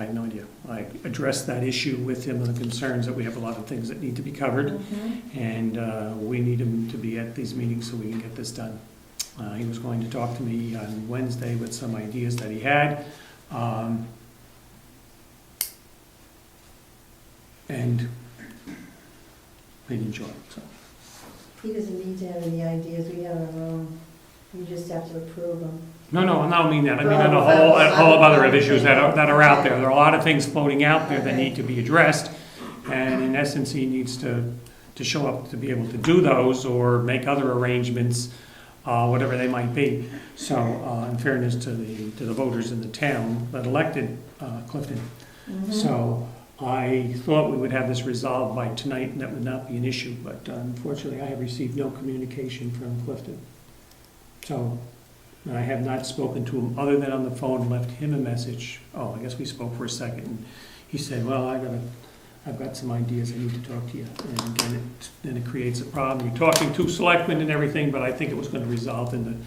I have no idea. I addressed that issue with him, and the concerns that we have a lot of things that need to be covered, and we need him to be at these meetings so we can get this done. He was going to talk to me on Wednesday with some ideas that he had, and I didn't join, so. He doesn't need to have any ideas, we have our own, we just have to approve them. No, I don't mean that. I mean on a whole of other issues that are out there. There are a lot of things floating out there that need to be addressed, and in essence, he needs to show up to be able to do those or make other arrangements, whatever they might be. So, in fairness to the voters in the town that elected Clifton. So, I thought we would have this resolved by tonight, and that would not be an issue, but unfortunately, I have received no communication from Clifton. So, I have not spoken to him other than on the phone, left him a message. Oh, I guess we spoke for a second. And he said, well, I've got some ideas, I need to talk to you. And again, then it creates a problem. You're talking to selectmen and everything, but I think it was going to resolve in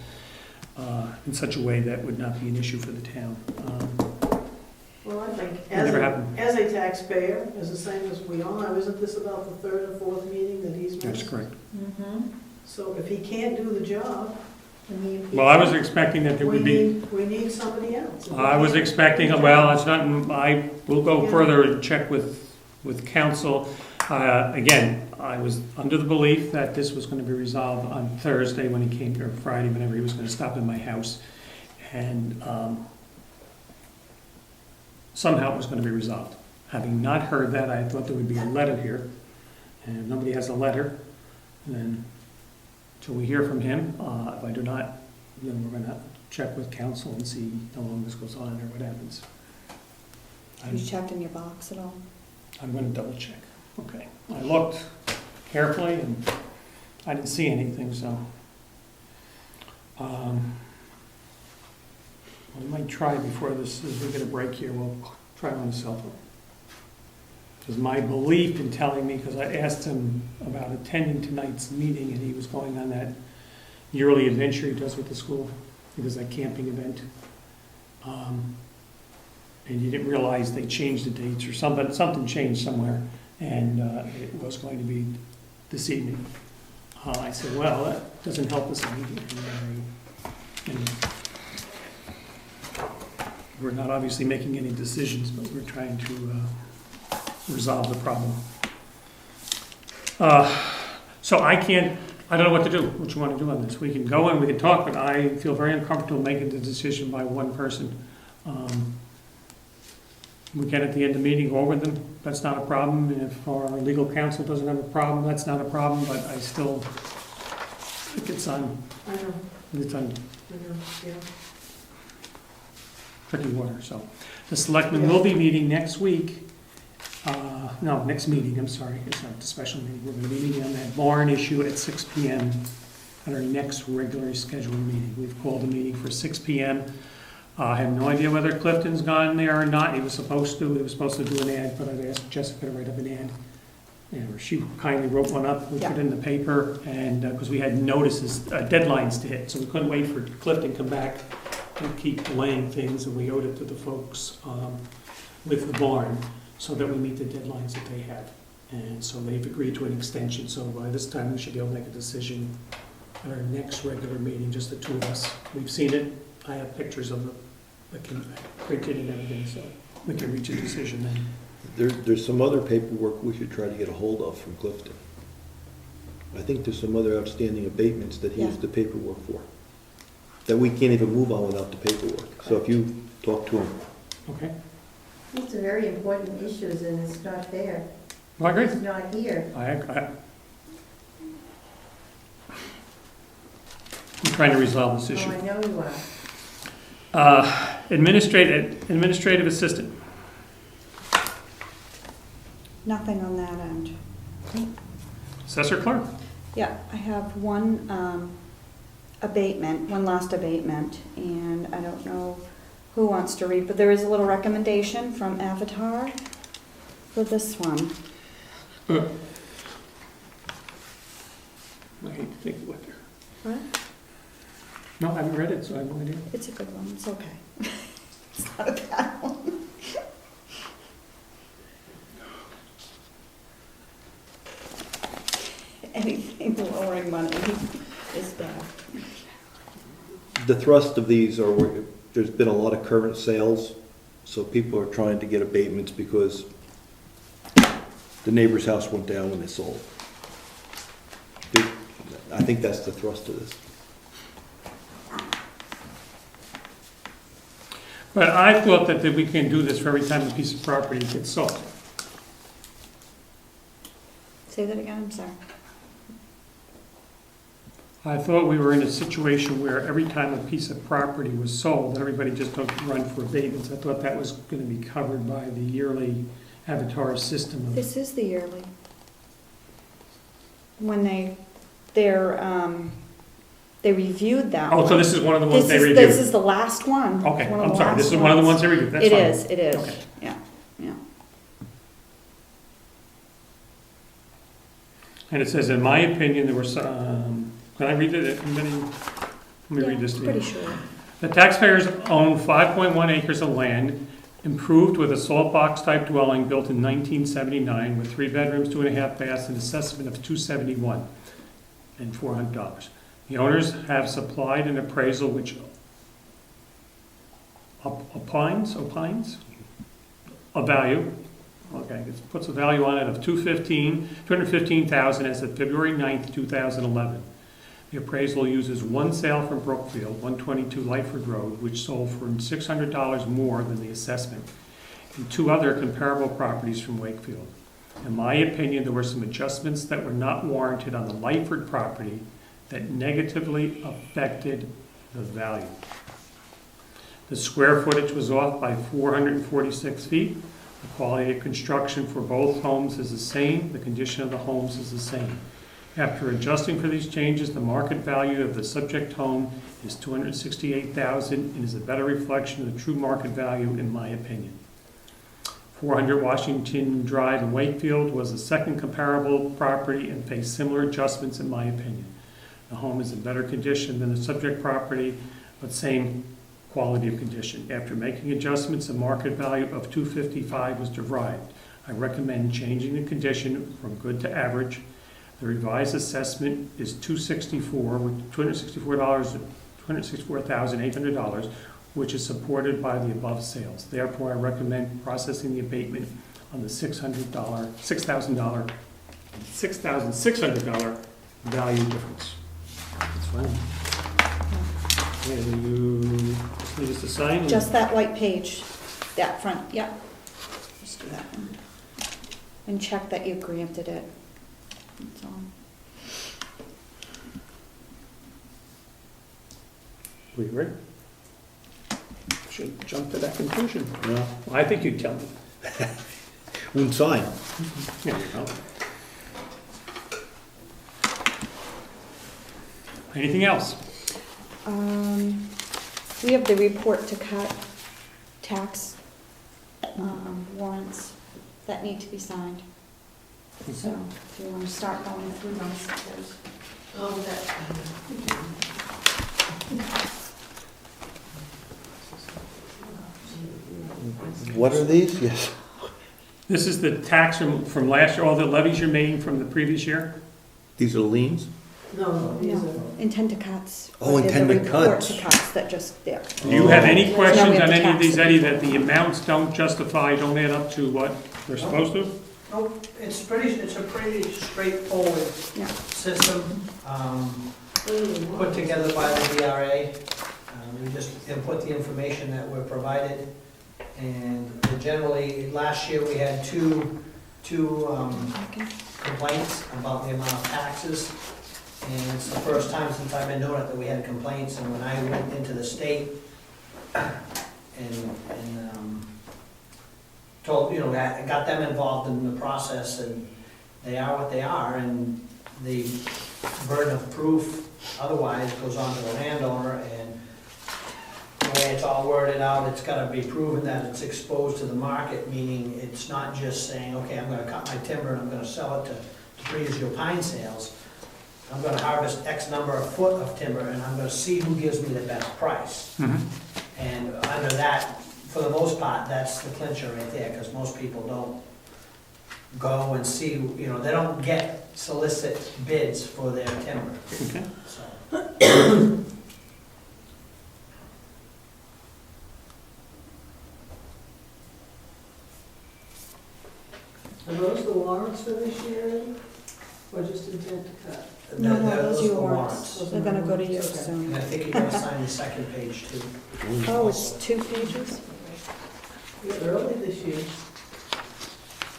such a way that would not be an issue for the town. Well, I think never happened. as a taxpayer, as the same as we all know, isn't this about the third or fourth meeting that he's missed? That's correct. So if he can't do the job, Well, I was expecting that there would be... We need somebody else. I was expecting, well, it's not, I will go further and check with council. Again, I was under the belief that this was going to be resolved on Thursday when he came, or Friday, whenever he was going to stop in my house. And somehow it was going to be resolved. Having not heard that, I thought there would be a letter here. And if nobody has a letter, then till we hear from him, if I do not, then we're going to check with council and see how long this goes on or what happens. Have you checked in your box at all? I'm going to double check. Okay. I looked carefully and I didn't see anything, so. We might try before this, as we get a break here, we'll try on the cell phone. Because my belief in telling me, because I asked him about attending tonight's meeting, and he was going on that yearly adventure he does with the school. He does that camping event. And he didn't realize they changed the dates or something changed somewhere, and it was going to be this evening. I said, well, that doesn't help us any. And we're not obviously making any decisions, but we're trying to resolve the problem. So I don't know what to do, what you want to do on this. We can go and we can talk, but I feel very uncomfortable making the decision by one person. We can, at the end of the meeting, go over them. That's not a problem. If our legal counsel doesn't have a problem, that's not a problem, but I still think it's on, I know, yeah. tricky water. So the selectmen will be meeting next week. Next meeting, I'm sorry, it's not the special meeting. We're going to be meeting on that barn issue at 6 p.m. at our next regularly scheduled meeting. We've called a meeting for 6 p.m. I have no idea whether Clifton's gone there or not. He was supposed to do an ad, but I've asked Jessica to write up an ad. And she kindly wrote one up, we put it in the paper, and because we had notices, deadlines to hit, so we couldn't wait for Clifton to come back and keep delaying things, and we owed it to the folks with the barn, so that we meet the deadlines that they have. And so they've agreed to an extension, so by this time we should be able to make a decision at our next regular meeting, just the two of us. We've seen it, I have pictures of the printed and everything, so we can reach a decision then. There's some other paperwork we should try to get a hold of from Clifton. I think there's some other outstanding abatements that he has the paperwork for, that we can't even move on without the paperwork. So if you talk to him. Okay. These are very important issues and it's not there. Well, I agree. It's not here. I'm trying to resolve this issue. Oh, I know you are. Administrative assistant. Nothing on that end. Assessor Clerk. Yeah, I have one last abatement, and I don't know who wants to read, but there is a little recommendation from Avatar for this one. I hate to think what they're... What? No, I haven't read it, so I have no idea. It's a good one, it's okay. It's not a bad one. anything lowering money is bad. The thrust of these are, there's been a lot of current sales, so people are trying to get abatements because the neighbor's house went down when they sold. I think that's the thrust of this. But I thought that we can do this for every time a piece of property gets sold. Say that again, I'm sorry. I thought we were in a situation where every time a piece of property was sold, everybody just don't run for abatements. I thought that was gonna be covered by the yearly Avatar system. This is the yearly. When they reviewed that one. Oh, so this is one of the ones they This reviewed? is the last one. Okay, One of I'm the sorry, this last is one of the ones they reviewed, that's fine. It is, Okay. yeah. And it says, in my opinion, there were some, can I read it? Let me read this to you. Pretty sure. The taxpayers own 5.1 acres of land improved with a salt box type dwelling built in 1979 with 3 bedrooms, 2.5 baths, and assessment of $271 and $400. The owners have supplied an appraisal which opines a value, okay, it puts a value on it of $215,000 as of February 9th, 2011. The appraisal uses one sale from Brookfield, 122 Lightford Road, which sold for $600 more than the assessment, and 2 other comparable properties from Wakefield. In my opinion, there were some adjustments that were not warranted on the Lightford property that negatively affected the value. The square footage was off by 446 feet. The quality of construction for both homes is the same. The condition of the homes is the same. After adjusting for these changes, the market value of the subject home is $268,000 and is a better reflection of the true market value in my opinion. 400 Washington Drive in Wakefield was the second comparable property and faced similar adjustments in my opinion. The home is in better condition than the subject property, but same quality of condition. After making adjustments, a market value of $255 was derived. I recommend changing the condition from good to average. The revised assessment is $264 with $264,800, which is supported by the above sales. Therefore, I recommend processing the abatement on the $6,600 value difference. That's fine. And you just need us to sign? Just that white page, that front, yep. Just do that one. And check that you granted it. That's all. We agree? Should jump to that conclusion. No, Well, I think you'd tell me. wouldn't sign. There you go. Anything else? We have the report to cut tax warrants that need to be signed. So if you want to start going through those. What are these? Yes. This is the tax from last year, all the levies you're making from the previous year? These are liens? No, these No, are, intended cuts. Oh, There's a intended report cuts. to cuts that just, there. Do you have any No, questions we have on to any of tax these, it. Eddie, that the amounts don't justify, don't add up to what they're supposed to? Oh, it's a pretty straightforward Yeah. system, put together by the DRA. We just input the information that we're provided, and generally, last year we had two complaints about the amount of taxes, and it's the first time since I've been doing it that we had complaints, and when I went into the state and told, I got them involved in the process, and they are what they are, and the burden of proof otherwise goes on to the landowner, and the way it's all worded out, it's gotta be proven that it's exposed to the market, meaning it's not just saying, okay, I'm gonna cut my timber and I'm gonna sell it to Breezefield Pine Sales. I'm gonna harvest X number of foot of timber, and I'm gonna see who gives me the best price. And under that, for the most part, that's the clincher right there, because most people go and see, you know, they don't get solicit bids for their timber, Okay. so. Are those the warrants for this year, Eddie? Or just intent to cut? No, They're- those are are your the warrants. They're gonna go to you Okay. soon. And I think you gotta sign the second page too. Oh, it's 2 pages? Yeah, early this year.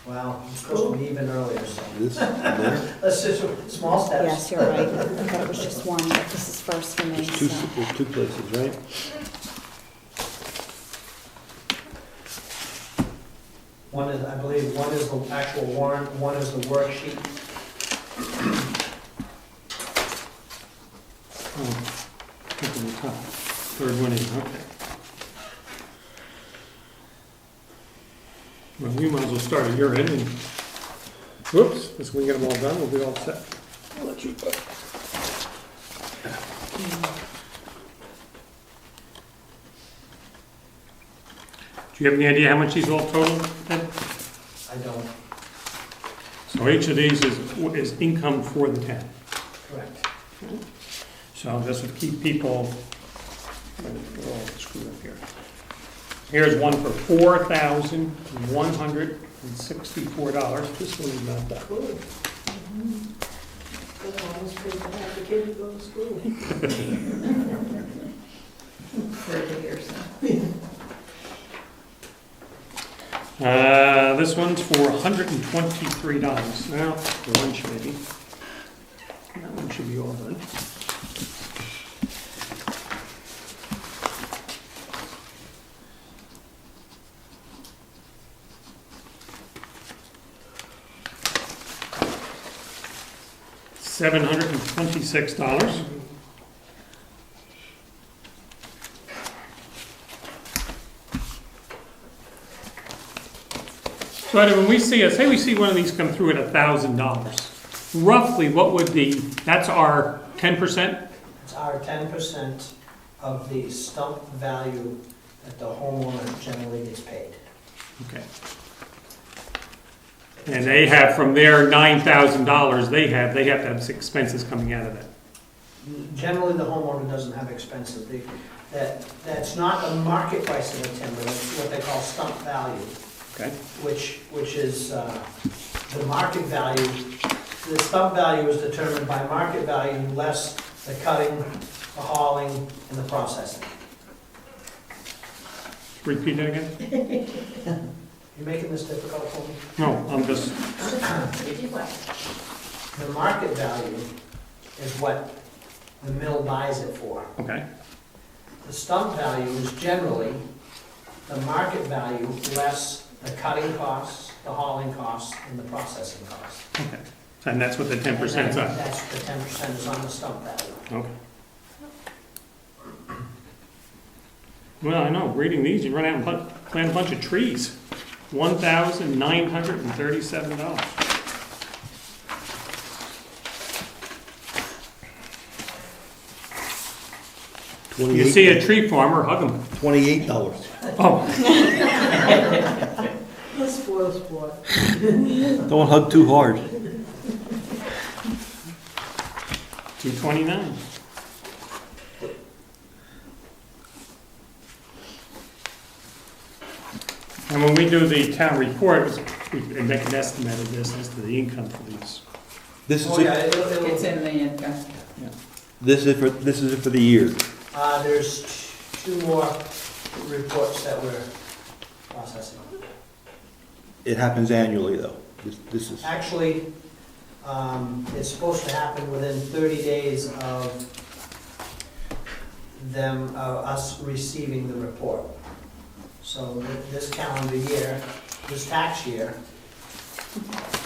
Well, it's supposed to be even earlier, so. This, there, Let's just, small steps. Yes, you're right. I thought it was just one, but this is first for me, there's so. two places, right? One is, I believe, one is the actual warrant, one is the worksheet. Oh, up in the top. Third one in, okay. Well, we might as well start at your end and, whoops, as we get them all done, we'll be all set. I'll let you go. Do you have any idea how much these all total, Ed? I don't, So each of these is income for the town. correct. So this would keep people, we're all screwed up here. Here's one for $4,164. This one is not that. Cool. That's almost paid to have the kid to go to school. For a day or so. This one's for $123. Now, for lunch maybe. That one should be all done. $726. So Eddie, when we see, say we see one of these come through at $1,000, roughly what would be, that's our 10%? It's our 10% of the stump value that the homeowner generally gets paid. Okay. And they have, from their $9,000 they have to have expenses coming out of that. Generally, the homeowner doesn't have expenses. That's not the market price of the timber, that's what they call stump value, Okay? which is the market value. The stump value is determined by market value less the cutting, the hauling, and the processing. Repeat that again? You making this difficult for me? No, I'm just, The market value is what the mill buys it for. okay. The stump value is generally the market value less the cutting costs, the hauling costs, and the processing costs. Okay. And that's what the 10% is on? That's the 10% is on the stump value. Okay. Well, I know, reading these, you run out and plant a bunch of trees. $1,937. You see a tree farmer, hug him. $28. Oh, Let's spoil sport. Don't hug too hard. $229. And when we do the town report, we make an estimate of this as to the income for these. This is Oh, yeah, it, it'll, in the income. this is it for the year. there's two more reports that we're processing. It happens annually, though. This is, Actually, it's supposed to happen within 30 days of us receiving the report. So this calendar year, this tax year,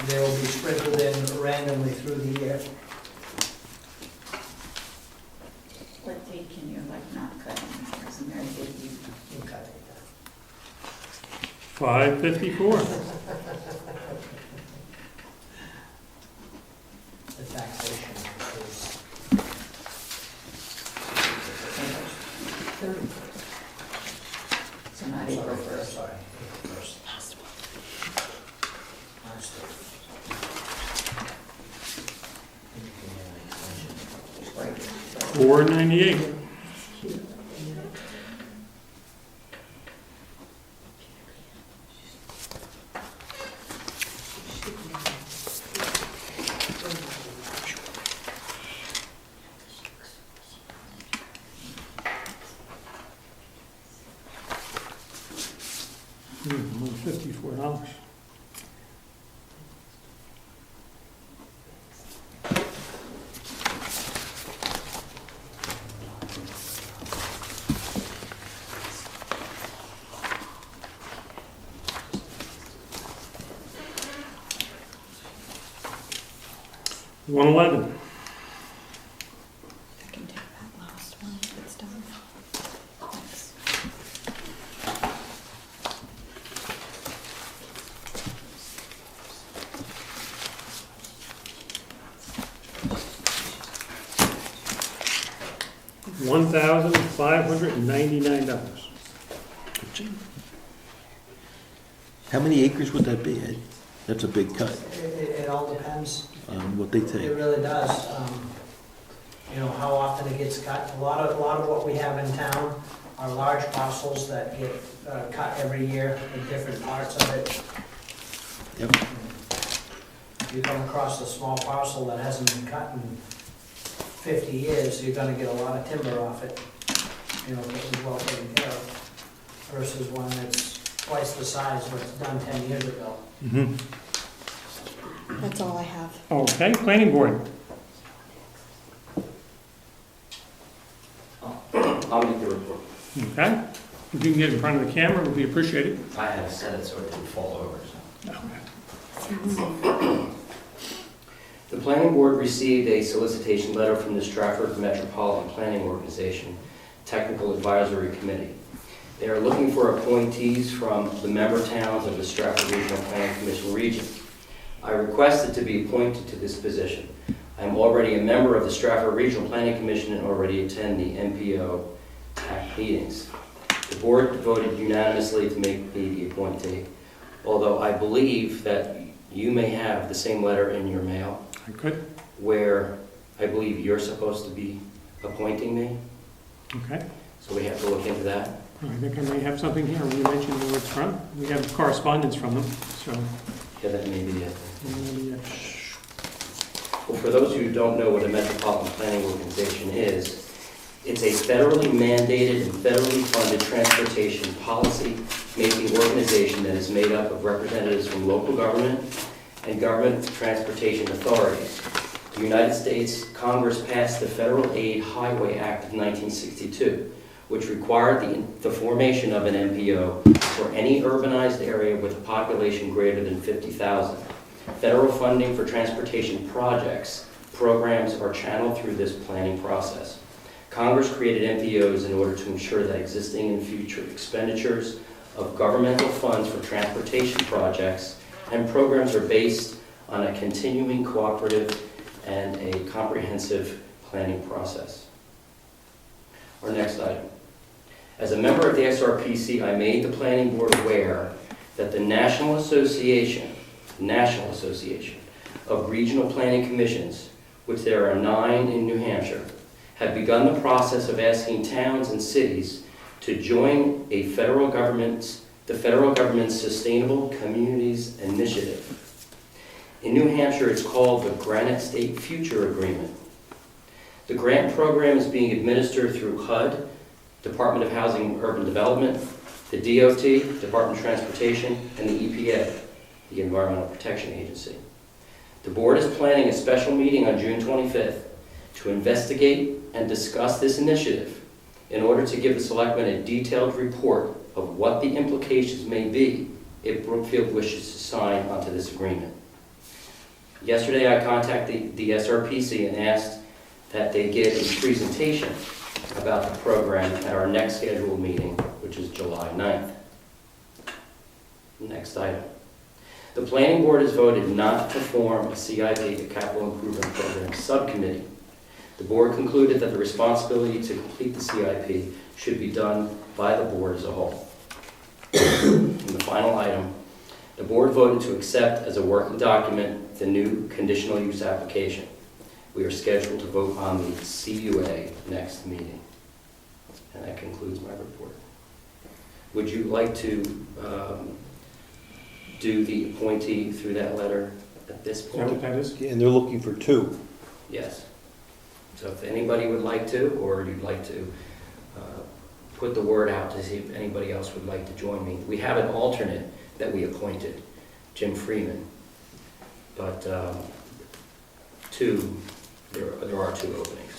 they will be sprinkled in randomly through the year. What date can you not cut in? Isn't there a date you? You cut it. 554. The taxation is, So not April sorry, 1st. sorry, April 1st. March 31st. $498. $54. $111. I can take that last one if it's done. Thanks. $1,599. How many acres would that be, Ed? That's a big cut It all depends. on what they It take. really does. You know, how often it gets cut. A lot of what we have in town are large parcels that get cut every year in different parts of it. Yep. If you come across a small parcel that hasn't been cut in 50 years, you're gonna get a lot of timber off it, you know, that was well taken care of, versus one that's twice the size of what's done 10 years ago. Mhm. That's all I have. Okay, planning board. I'll make the report. Okay. If you can get in front of the camera, it would be appreciated. I had set it so it didn't fall over, so. The planning board received a solicitation letter from the Stratford Metropolitan Planning Organization Technical Advisory Committee. They are looking for appointees from the member towns of the Stratford Regional Planning Commission region. I requested to be appointed to this position. I am already a member of the Stratford Regional Planning Commission and already attend the MPO TAC meetings. The board voted unanimously to make me the appointee, although I believe that you may have the same letter in your mail I could. where I believe you're supposed to be appointing me, Okay. so we have to look into that. I think I may have something here. We mentioned where it's from. We have correspondence from them, so. Yeah, that may be it. maybe, Well, for those who don't know what a metropolitan planning organization is, it's a federally mandated and federally funded transportation policy-making organization that is made up of representatives from local government and government transportation authorities. The United States Congress passed the Federal Aid Highway Act of 1962, which required the formation of an MPO for any urbanized area with a population greater than 50,000. Federal funding for transportation programs are channeled through this planning process. Congress created MPOs in order to ensure that existing and future expenditures of governmental funds for transportation projects and programs are based on a continuing cooperative and a comprehensive planning process. Our next item. As a member of the SRPC, I made the planning board aware that the National Association of Regional Planning Commissions, which there are 9 in New Hampshire, have begun the process of asking towns and cities to join the federal government's Sustainable Communities Initiative. In New Hampshire, it's called the Granite State Future Agreement. The grant program is being administered through HUD, Department of Housing and Urban Development, the DOT, Department of Transportation, and the EPA, the Environmental Protection Agency. The board is planning a special meeting on June 25th to investigate and discuss this initiative in order to give the selectmen a detailed report of what the implications may be if Brookfield wishes to sign onto this agreement. Yesterday, I contacted the SRPC and asked that they give a presentation about the program at our next scheduled meeting, which is July 9th. Next item. The planning board has voted not to form a CIP, a Capital Improvement Program subcommittee. The board concluded that the responsibility to complete the CIP should be done by the board as a whole. And the final item, the board voted to accept as a working document the new conditional use application. We are scheduled to vote on the CUA next meeting. And that concludes my report. Would you like to do the appointee through that letter at this Is that what point? that is? And they're looking for two. Yes. So if anybody would like to, or you'd like to put the word out to see if anybody else would like to join me. We have an alternate that we appointed, Jim Freeman. But there are two openings.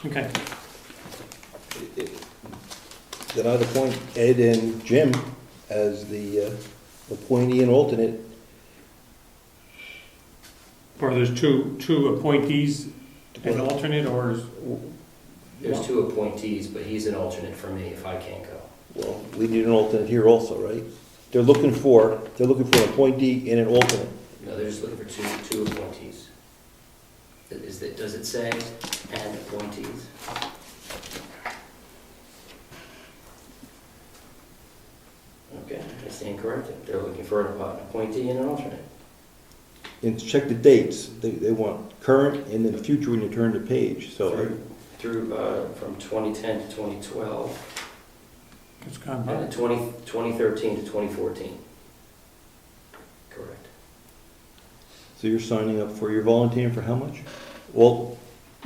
Okay. Then I'd appoint Ed and Jim as the appointee and alternate. Or there's two appointees and alternate, or is? There's two appointees, but he's an alternate for me if I can't go. Well, we need an alternate here also, right? They're looking for an appointee and an alternate. No, they're just looking for two appointees. Does it say and appointees? Okay, I stand corrected. They're looking for an appointee and an alternate. And check the dates. They want current and then future when you turn the page, so. Through from 2010 to 2012, It's gone and by. then 2013 to 2014. Correct. So you're signing up you're volunteering for how much? Well,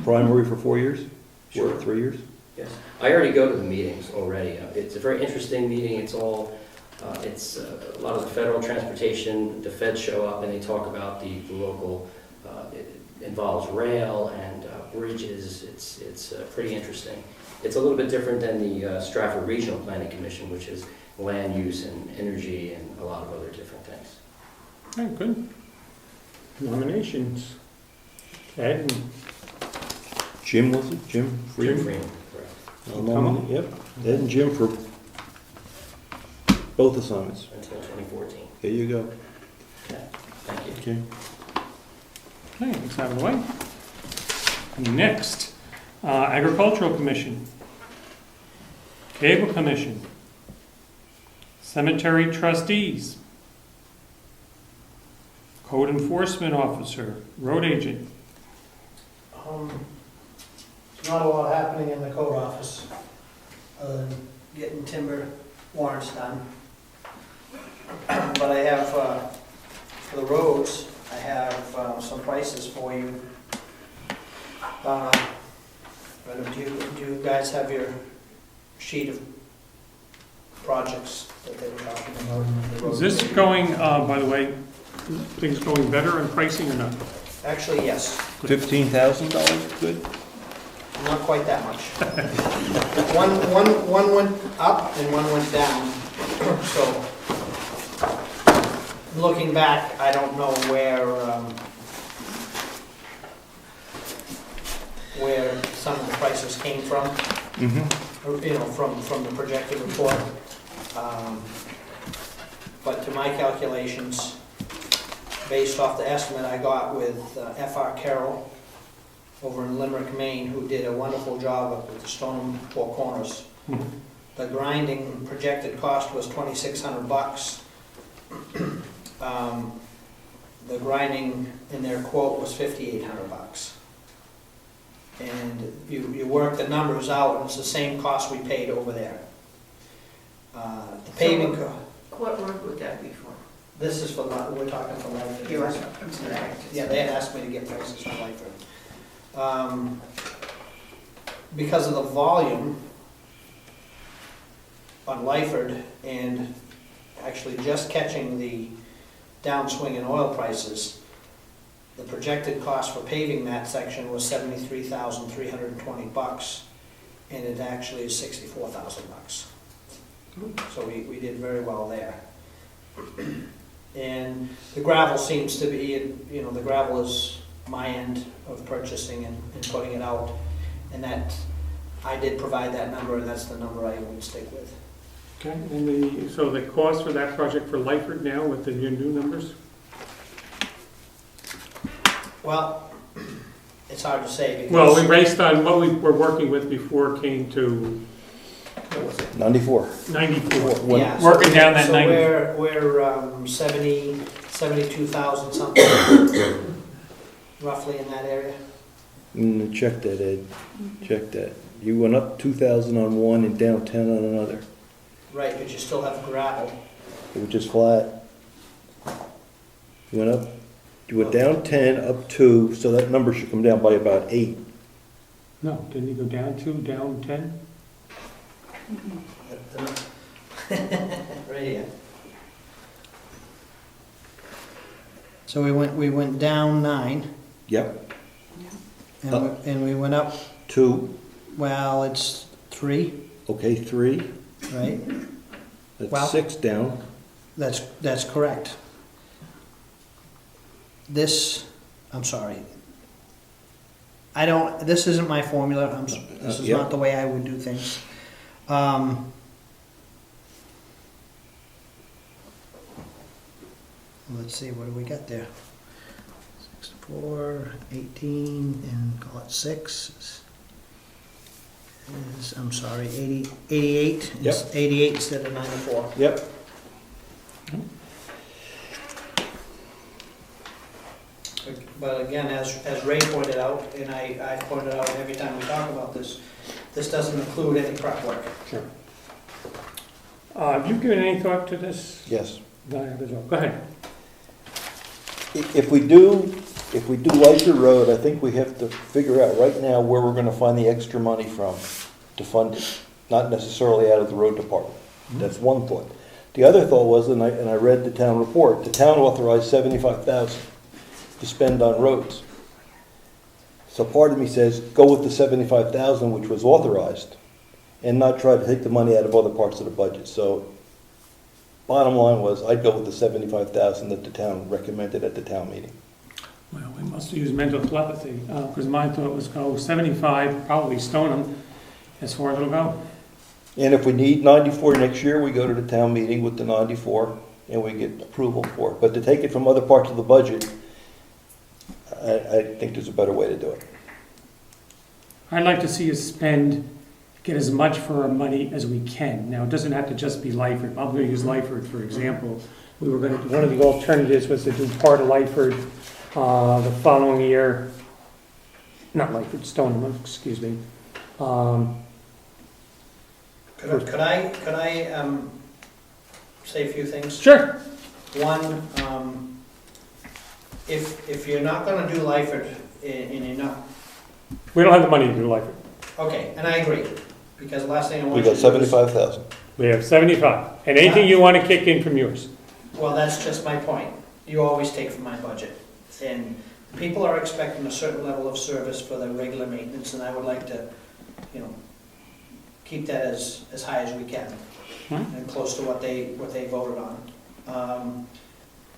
primary for 4 years? Sure. Or 3 years? Yes. I already go to the meetings already. It's a very interesting meeting. It's all, a lot of the federal transportation, the feds show up and they talk about the local, it involves rail and bridges. It's pretty interesting. It's a little bit different than the Stratford Regional Planning Commission, which is land use and energy and a lot of other different things. Okay, good. Nominations. Ed and Jim, was it? Jim Freeman? Jim Freeman, correct. I'll nominate, yep. Ed and Jim for both assignments. Until 2014. There you go. Okay, thank you. Okay. Okay, it's out of the way. Next, Agricultural Commission, Cable Commission, Cemetery Trustees, Code Enforcement Officer, Road Agent. There's not a lot happening in the code office, other than getting timber warrants done. But I have, for the roads, I have some prices for you. Do you guys have your sheet of projects that they were talking about? The road Is this committee? going, by the way, things going better in pricing or not? Actually, yes. $15,000, good? Not quite that much. One went up and one went down. So, looking back, I don't know where some of the prices came from, or, you know, from the projected report. But to my calculations, based off the estimate I got with F.R. Carroll over in Limerick, Maine, who did a wonderful job up with the Stone Four Corners. The grinding projected cost was $2,600. The grinding in their quote was $5,800. And you work the numbers out, and it's the same cost we paid over there. The paving, What road would that be for? this is for, we're talking for Lightford. You are, I'm sorry. Yeah, they had asked me to get prices from Lightford. Because of the volume on Lightford and actually just catching the downswing in oil prices, the projected cost for paving that section was $73,320, and it actually is $64,000. So we did very well there. And the gravel seems to be, you know, the gravel is my end of purchasing and putting it out. And that, I did provide that number, and that's the number I would stick with. Okay, and so the cost for that project for Lightford now with the new numbers? Well, it's hard to say because... Well, we based on what we were working with before it came to, what was it, 94. 94. Yeah, Working down that so 90. we're 70 72,000 something, roughly in that area. Check that, Ed, check that. You went up 2,000 on one and down 10 on another, Right, but you still have gravel. which is flat. You went up, you went down 10, up 2, so that number should come down by about 8. No, didn't he go down 2, down 10? Right here. So we went down 9, Yep. and we went up, 2, well, it's 3, okay, 3, right? Well- that's 6 down. That's correct. This, I'm sorry. This isn't my formula, this is Yeah. not the way I would do things. Let's see, what do we got there? 64, 18, and call it 6. I'm sorry, 88? Yep. It's 88 instead of 94. Yep. But again, as Ray pointed out, and I pointed out every time we talk about this, this doesn't include any prep work. Sure. Have you given any thought to this? Yes. No, I have as well. Go ahead. If we do Lifer Road, I think we have to figure out right now where we're gonna find the extra money from to fund it, not necessarily out of the road department. That's one thought. The other thought was, and I read the town report, the town authorized 75,000 to spend on roads. So part of me says, go with the 75,000 which was authorized, and not try to take the money out of other parts of the budget. So bottom line was, I'd go with the 75,000 that the town recommended at the town meeting. Well, we must use mental telepathy, because my thought was go 75, probably Stoneham, as far as it'll go. And if we need 94 next year, we go to the town meeting with the 94 and we get approval for it. But to take it from other parts of the budget, I think there's a better way to do it. I'd like to see us get as much for our money as we can. Now, it doesn't have to just be Lyford. I'm going to use Lyford, for example. One of the alternatives was to do part of Lyford the following year. Not Lyford, Stoneham, excuse me. Could I say a few things? Sure. One, if you're not gonna do Lyford, and you're not, We don't have the money to do Lyford. okay, and I agree, because the last thing I want We you to got do is. 75,000. We have 75. And anything you want to kick in from yours. Well, that's just my point. You always take from my budget. And people are expecting a certain level of service for their regular maintenance, and I would like to, keep that as high as we can, and close to what they voted on.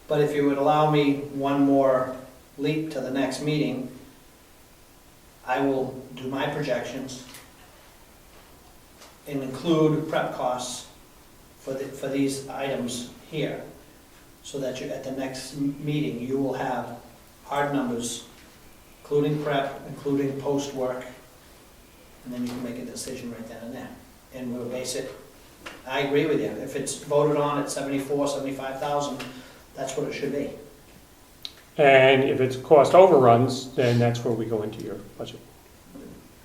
But if you would allow me one more leap to the next meeting, I will do my projections and include prep costs for these items here, so that at the next meeting, you will have hard numbers, including prep, including post-work, and then you can make a decision right then and there. And we'll base it, I agree with you, if it's voted on at 74, 75,000, that's what it should be. And if it's cost overruns, then that's where we go into your budget.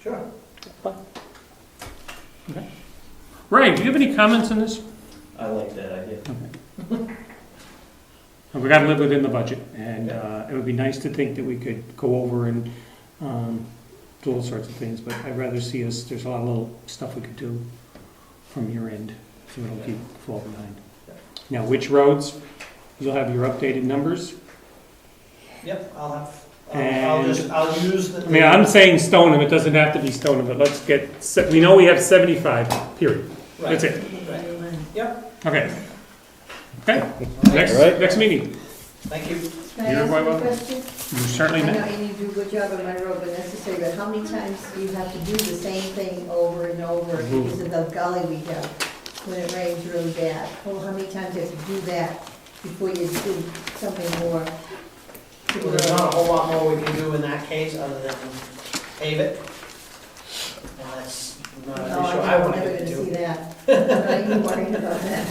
Sure. Okay. Ray, do you have any comments on this? I like that idea. We got to live within the budget, and it would be nice to think that we could go over and do all sorts of things, but I'd rather see there's a lot of little stuff we could do from your end, so we don't fall behind. Now, which roads? You'll have your updated numbers? Yep, I'll use the. I mean, I'm saying Stoneham, it doesn't have to be Stoneham, but let's we know we have 75, period. Right. That's it. Right. Yep, Okay. Okay, Right. next meeting. thank you. Can I You're ask quite you a welcome. question? You certainly I may. know you do a good job on my road, but necessary, but how many times do you have to do the same thing over and over because of the gully we have when it rains really bad? Well, how many times do you have to do that before you do something more? Well, there's not a whole lot more we can do in that case, other than pave it. Well, that's not an No, issue I'm I want to never get gonna see into. that. I'm not even worried about that.